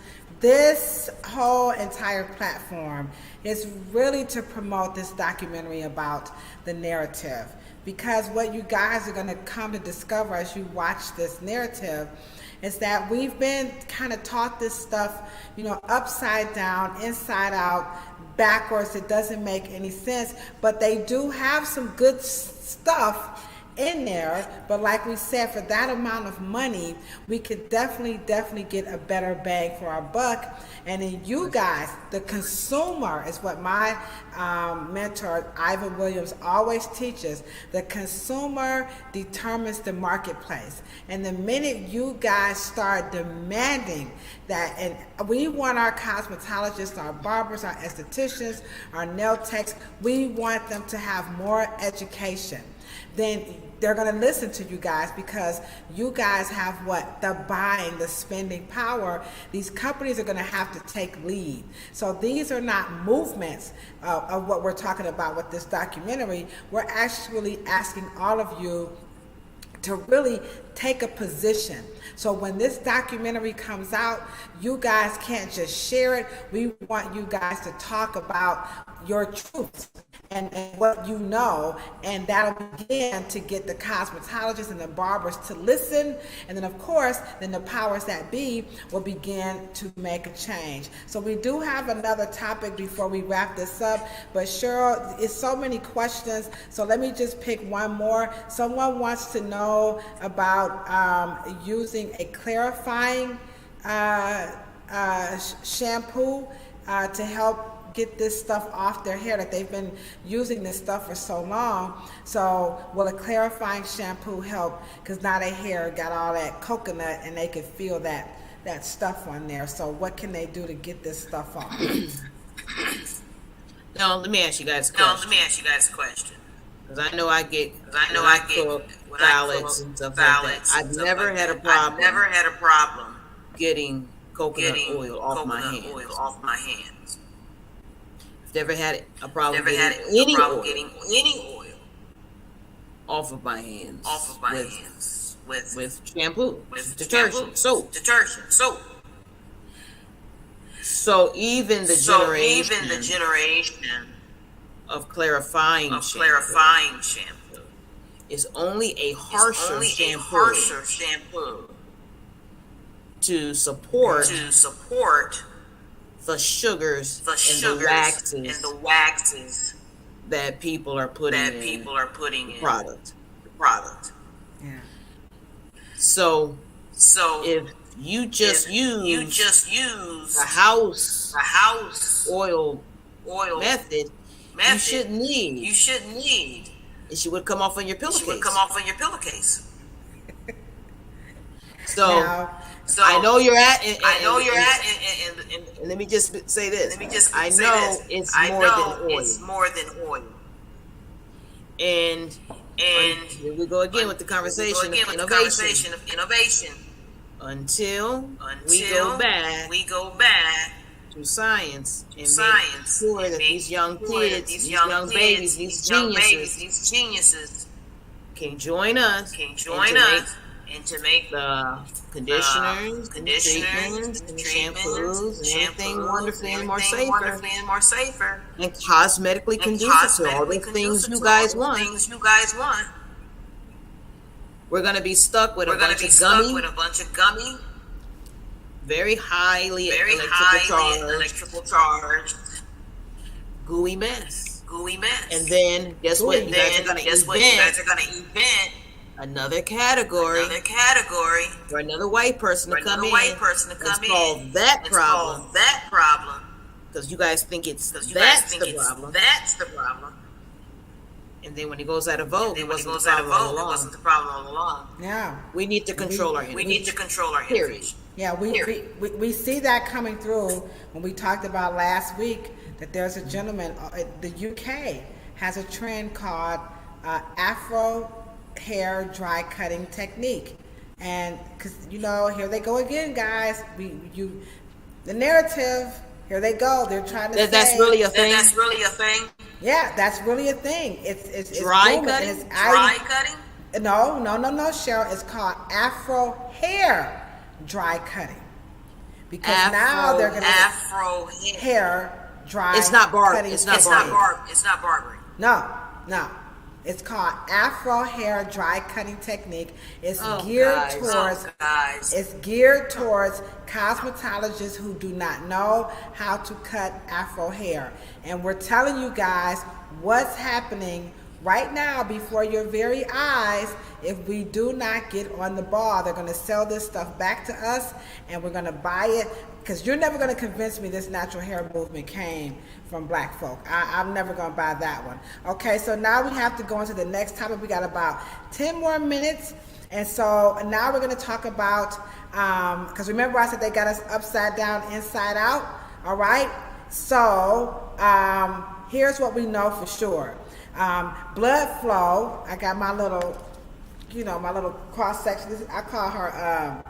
whole entire platform is really to promote this documentary about the narrative, because what you guys are going to come to discover as you watch this narrative is that we've been kind of taught this stuff, you know, upside down, inside out, backwards. It doesn't make any sense, but they do have some good stuff in there. But like we said, for that amount of money, we could definitely get a better bang for our buck. And then you guys, the consumer, is what my mentor Ivan Williams always teaches. The consumer determines the marketplace. And the minute you guys start demanding that, and we want our cosmetologists, our barbers, our estheticians, our nail techs, we want them to have more education, then they're going to listen to you guys, because you guys have what? The buying, the spending power. These companies are going to have to take lead. So these are not movements of what we're talking about with this documentary. We're actually asking all of you to really take a position. So when this documentary comes out, you guys can't just share it. We want you guys to talk about your truths and what you know, and that'll begin to get the cosmetologists and the barbers to listen. And then of course, then the powers that be will begin to make a change. So we do have another topic before we wrap this up, but Cheryl, it's so many questions, so let me just pick one more. Someone wants to know about using a clarifying shampoo to help get this stuff off their hair, that they've been using this stuff for so long. So will a clarifying shampoo help? Because now their hair got all that coconut and they can feel that stuff on there. So what can they do to get this stuff off? No, let me ask you guys a question. Because I know I get phthalates and stuff like that. I've never had a problem getting coconut oil off my hands. Never had a problem getting any oil. off of my hands. With shampoo, with detergent, soap. soap. So even the generation of clarifying shampoo is only a harsher shampoo to support the sugars and the waxes that people are putting in the product. Yeah. So if you just use the house oil method, you shouldn't need. It should come off on your pillowcase. So I know you're at, and let me just say this. I know it's more than oil. And here we go again with the conversation of innovation. Until we go back to science and make sure that these young kids, these young babies, these geniuses can join us and to make the conditioners, and treatments, and shampoos, and everything wonderfully and more safer, and cosmetically conducive to all the things you guys want. We're going to be stuck with a bunch of gummy, very highly electrical charged, gooey mess. And then guess what? You guys are going to invent another category for another white person to come in. Let's solve that problem. Because you guys think that's the problem. And then when it goes out of vogue, it wasn't the problem all along. Yeah. We need to control our image. Period. Yeah, we see that coming through when we talked about last week that there's a gentleman, the UK has a trend called Afro hair dry cutting technique. And because, here they go again, guys. The narrative, here they go. They're trying to say that's really a thing. Yeah, that's really a thing. It's dry cutting. No, Cheryl. It's called Afro hair dry cutting because now they're going to Afro hair dry. It's not cutting. It's not barbering. No. It's called Afro hair dry cutting technique. It's geared towards cosmetologists who do not know how to cut Afro hair. And we're telling you guys what's happening right now before your very eyes. If we do not get on the ball, they're going to sell this stuff back to us and we're going to buy it, because you're never going to convince me this natural hair movement came from black folk. I'm never going to buy that one. Okay, so now we have to go into the next topic. We got about 10 more minutes. And so now we're going to talk about, because remember I said they got us upside down, inside out. All right. So here's what we know for sure. Blood flow. I got my little, my little cross section. I call her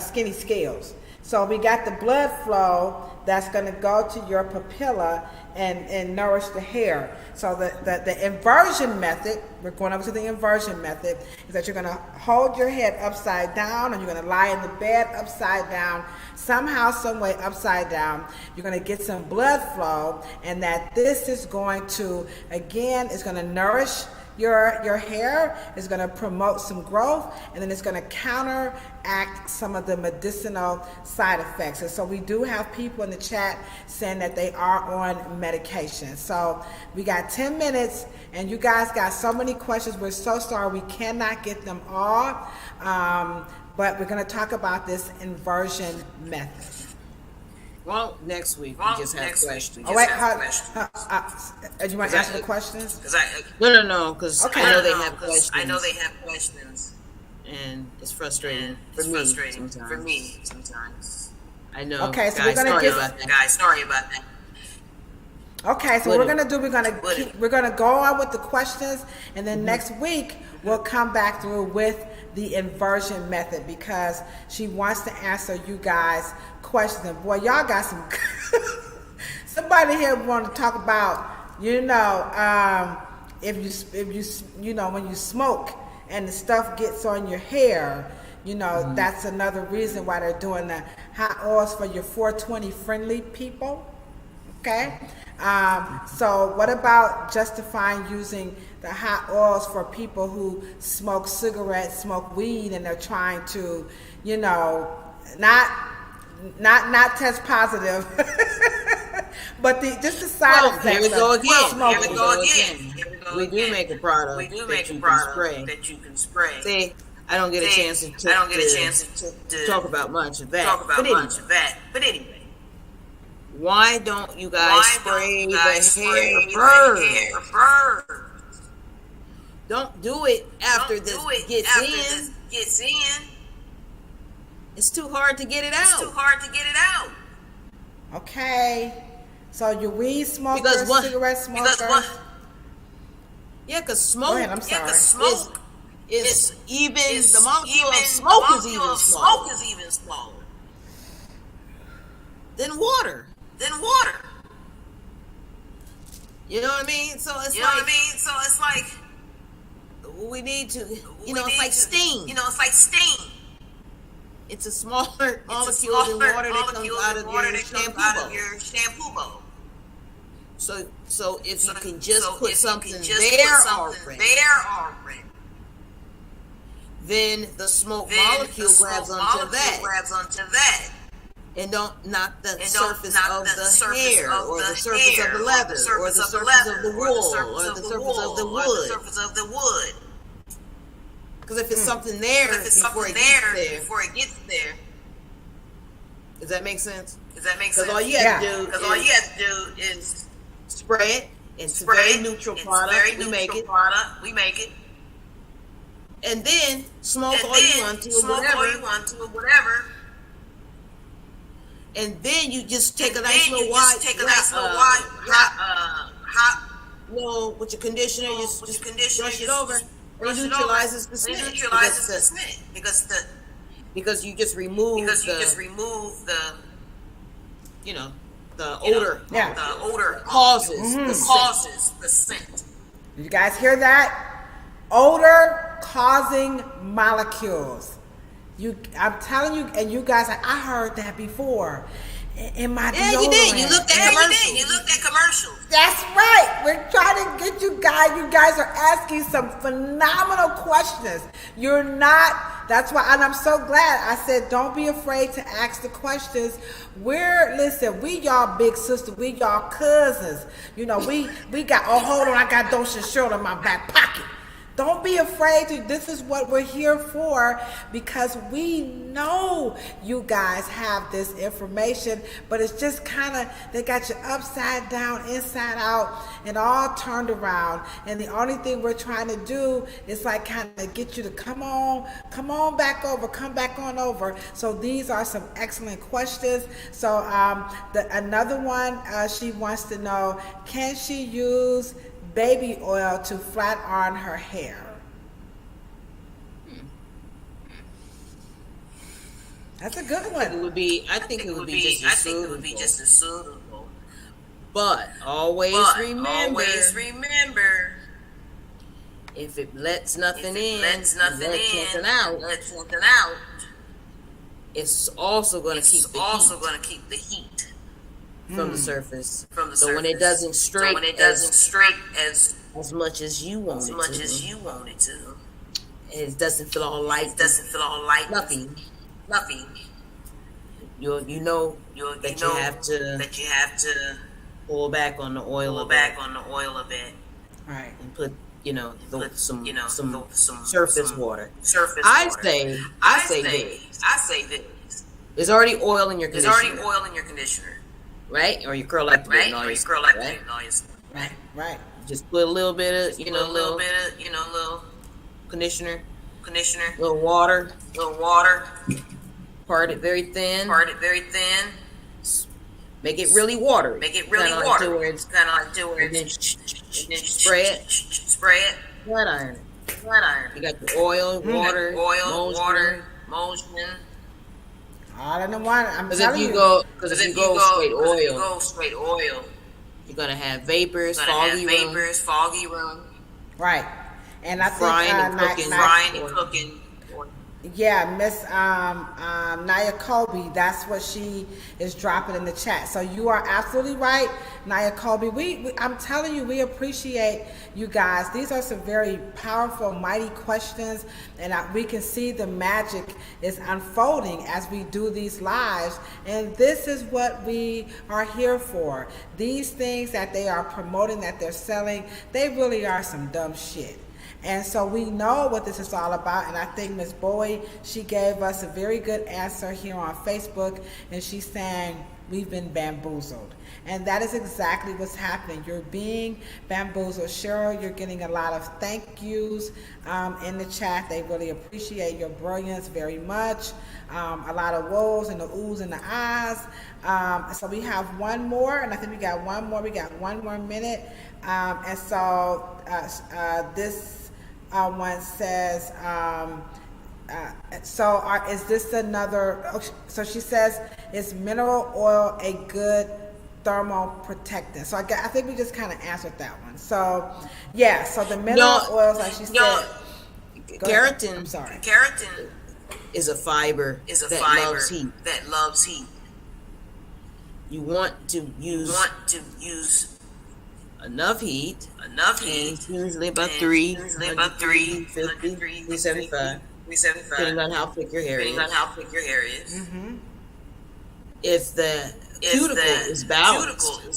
skinny scales. So we got the blood flow that's going to go to your papilla and nourish the hair. So the inversion method, we're going over to the inversion method, is that you're going to hold your head upside down and you're going to lie in the bed upside down, somehow, some way upside down. You're going to get some blood flow, and that this is going to, again, it's going to nourish your hair, is going to promote some growth, and then it's going to counteract some of the medicinal side effects. And so we do have people in the chat saying that they are on medication. So we got 10 minutes, and you guys got so many questions. We're so sorry we cannot get them all, but we're going to talk about this inversion method. Well, next week we just have questions. Oh, wait, do you want to answer the questions? No, because I know they have questions. And it's frustrating for me sometimes. I know. Okay, so we're gonna sorry about that. Okay, so what we're gonna do, we're gonna go on with the questions, and then next week we'll come back through with the inversion method, because she wants to answer you guys' questions. And boy, y'all got some. Somebody here want to talk about, when you smoke and the stuff gets on your hair, that's another reason why they're doing the hot oils for your 420 friendly people. Okay. So what about justifying using the hot oils for people who smoke cigarettes, smoke weed, and they're trying to, not test positive, but just the side effects. Here we go again. We do make a product. that you can spray. See, I don't get a chance to talk about much of that. But anyway. Why don't you guys spray the hair first? Don't do it after this gets in. It's too hard to get it out. Okay. So your weed smokers, cigarette smokers. Yeah, because smoke. Go ahead, I'm sorry. Is even the molecule of smoke is even smaller than water. You know what I mean? So it's like we need to. It's like steam. It's a smaller molecule than water that comes out of your shampoo bowl. So if you can just put something there already, then the smoke molecule grabs onto that. And not the surface of the hair, or the surface of the leather, or the surface of the wool, or the surface of the wood. Because if it's something there before it gets there, does that make sense? Because all you have to do is spray it. It's a very neutral product. We make it. And then smoke all you want to, or whatever. And then you just take a nice little hot, with your conditioner, just brush it over, and it neutralizes the scent. Because you just remove the odor. Yeah. The odor causes the scent. You guys hear that? Odor causing molecules. I'm telling you, and you guys, I heard that before in my deodorant. You did. You looked at commercials. That's right. We're trying to get you guys. You guys are asking some phenomenal questions. You're not. That's why, and I'm so glad. I said, don't be afraid to ask the questions. We y'all big sister. We y'all cousins. We got. Oh, hold on. I got Dosha shirt in my back pocket. Don't be afraid to. This is what we're here for, because we know you guys have this information, but it's just they got you upside down, inside out, and all turned around. And the only thing we're trying to do is kind of get you to come on back over, come back on over. So these are some excellent questions. So another one, she wants to know, can she use baby oil to flat iron her hair? That's a good one. I think it would be just as suitable. But always remember, if it lets nothing in, lets nothing out, it's also going to keep the heat from the surface. So when it doesn't straight as much as you want it to, it doesn't feel all light. Nothing. You know that you have to pull back on the oil a bit, right? And put some surface water. I say this. There's already oil in your conditioner. Right? Or you curl like the right? Right. Just put a little bit of, little conditioner, little water. Part it very thin. Make it really watery. Kind of like to where it's, and then spray it. Flat iron. You got the oil, water, emulsion. All in the one. Because if you go straight oil, you're gonna have vapors, foggy room. Right. And I think frying and cooking. Yeah, Miss Naya Colby, that's what she is dropping in the chat. So you are absolutely right, Naya Colby. I'm telling you, we appreciate you guys. These are some very powerful, mighty questions, and we can see the magic is unfolding as we do these lives. And this is what we are here for. These things that they are promoting, that they're selling, they really are some dumb shit. And so we know what this is all about, and I think Ms. Bowie, she gave us a very good answer here on Facebook, and she's saying we've been bamboozled. And that is exactly what's happening. You're being bamboozled. Cheryl, you're getting a lot of thank yous in the chat. They really appreciate your brilliance very much. A lot of woes and the oohs and the ahs. So we have one more, and I think we got one more. We got one more minute. And so this one says, is this another, so she says, is mineral oil a good thermal protectant? So I think we just kind of answered that one. So yeah, so the mineral oils, like she said, keratin. I'm sorry. Keratin is a fiber that loves heat. You want to use enough heat, and usually about 350, 375, depending on how thick your hair is. Mm-hmm. If the cuticle is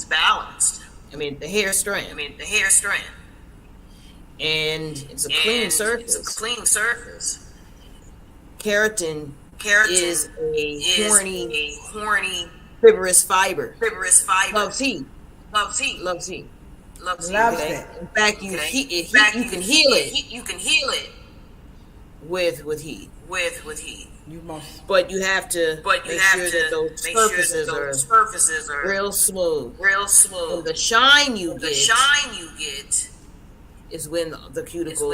balanced, I mean the hair strand, and it's a clean surface. Keratin is a horny, fibrous fiber. Loves heat. Loves it. In fact, you can heal it with heat. But you have to make sure that those surfaces are real smooth. And the shine you get is when the cuticle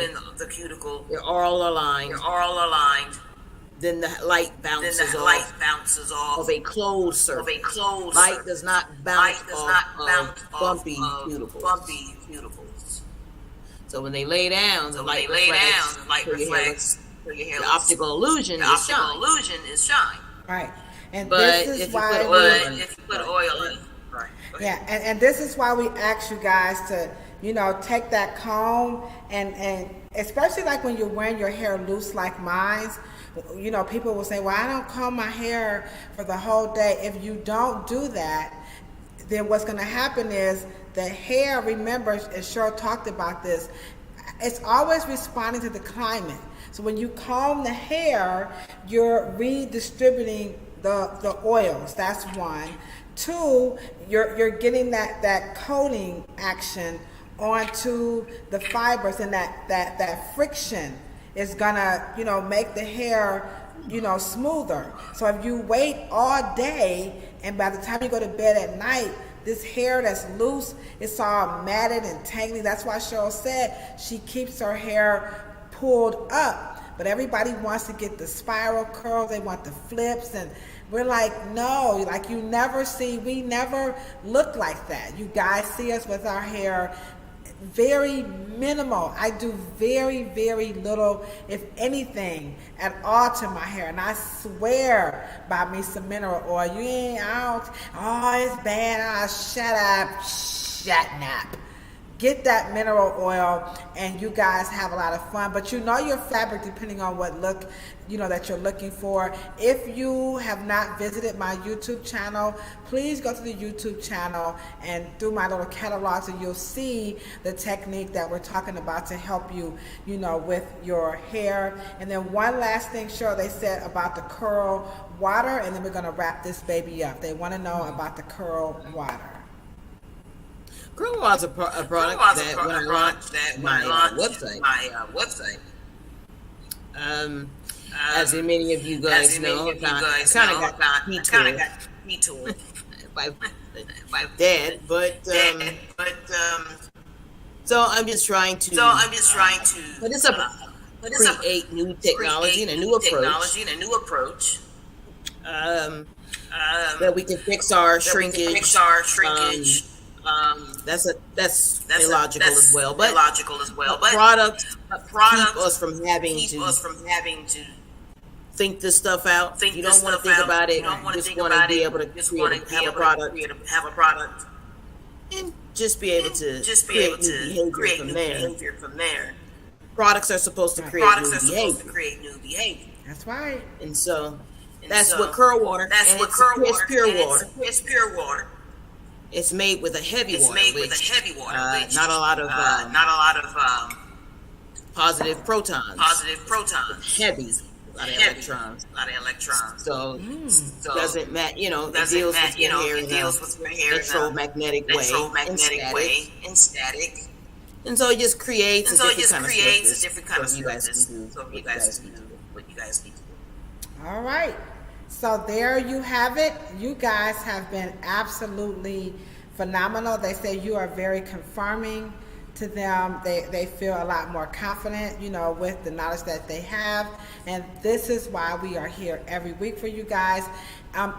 they're all aligned. Then the light bounces off of a closed surface. Light does not bounce off of bumpy cuticles. So when they lay down, the light reflects. The optical illusion is shine. Right. And but this is why if you put oil in. Right. Yeah, and this is why we ask you guys to, take that comb and especially like when you're wearing your hair loose like mine. People will say, well, I don't comb my hair for the whole day. If you don't do that, then what's going to happen is the hair, remember, and Cheryl talked about this, it's always responding to the climate. So when you comb the hair, you're redistributing the oils. That's one. Two, you're getting that coating action onto the fibers, and that friction is gonna, make the hair, smoother. So if you wait all day, and by the time you go to bed at night, this hair that's loose, it's all matted and tangly. That's why Cheryl said she keeps her hair pulled up. But everybody wants to get the spiral curls, they want the flips, and we're like, no, like we never look like that. You guys see us with our hair very minimal. I do very, very little, if anything, at all to my hair. And I swear by me some mineral oil. You ain't out. Oh, it's bad. Oh, shut up. Get that mineral oil, and you guys have a lot of fun. But your fabric, depending on what look, that you're looking for. If you have not visited my YouTube channel, please go to the YouTube channel and do my little catalogs, and you'll see the technique that we're talking about to help you, with your hair. And then one last thing, Cheryl, they said about the curl water, and then we're going to wrap this baby up. They want to know about the curl water. Curl water is a product that when I launched my website, as many of you guys know, I kind of got detoured by dad, but so I'm just trying to create new technology and a new approach that we can fix our shrinkage. That's illogical as well. But products keep us from having to think this stuff out. You don't want to think about it. You just want to be able to have a product and just be able to create new behavior from there. Products are supposed to create new behavior. That's right. And so that's what curl water. It's pure water. It's made with a heavy water. Not a lot of positive protons. Heavy. A lot of electrons. So doesn't matter. It deals with your hair in a electromagnetic way and static. And so it just creates a different kind of surface. So you guys can do what you guys need to do. All right. So there you have it. You guys have been absolutely phenomenal. They say you are very confirming to them. They feel a lot more confident, with the knowledge that they have. And this is why we are here every week for you guys.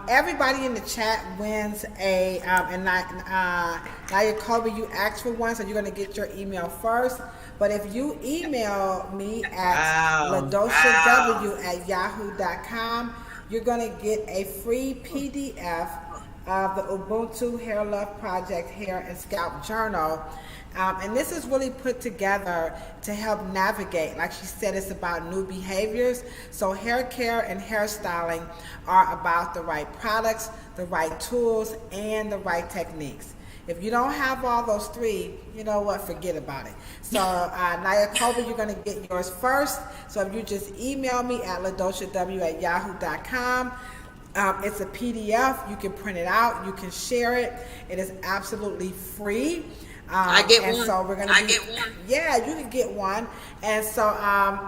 Everybody in the chat wins and Naya Kobe, you asked for one, so you're going to get your email first. But if you email me at ladoshaw@yahoo.com, you're going to get a free PDF of the Ubuntu Hair Love Project Hair and Scalp Journal. And this is really put together to help navigate. Like she said, it's about new behaviors. So hair care and hairstyling are about the right products, the right tools, and the right techniques. If you don't have all those three, you know what, forget about it. So Naya Kobe, you're going to get yours first. So if you just email me at ladoshaw@yahoo.com. It's a PDF. You can print it out. You can share it. It is absolutely free. I get one. So we're gonna get one. Yeah, you can get one. And so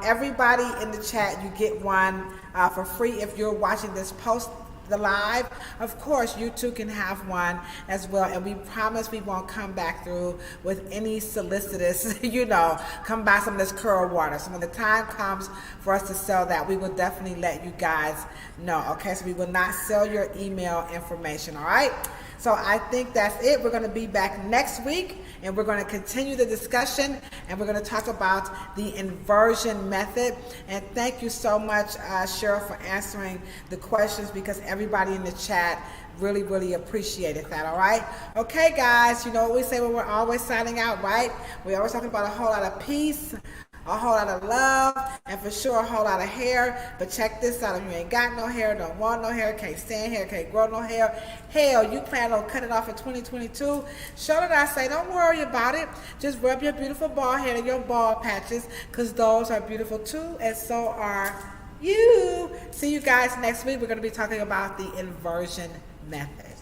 everybody in the chat, you get one for free if you're watching this post the live. Of course, you too can have one as well. And we promise we won't come back through with any solicitous, come buy some of this curl water. So when the time comes for us to sell that, we will definitely let you guys know. Okay, so we will not sell your email information. All right. So I think that's it. We're going to be back next week, and we're going to continue the discussion, and we're going to talk about the inversion method. And thank you so much, Cheryl, for answering the questions, because everybody in the chat really, really appreciated that, all right? Okay, guys, you know what we say when we're always signing out, right? We're always talking about a whole lot of peace, a whole lot of love, and for sure a whole lot of hair. But check this out: if you ain't got no hair, don't want no hair, can't stand hair, can't grow no hair, hell, you plan on cutting it off in 2022, show that I say, don't worry about it. Just rub your beautiful bald head and your bald patches, because those are beautiful too, and so are you. See you guys next week. We're going to be talking about the inversion method.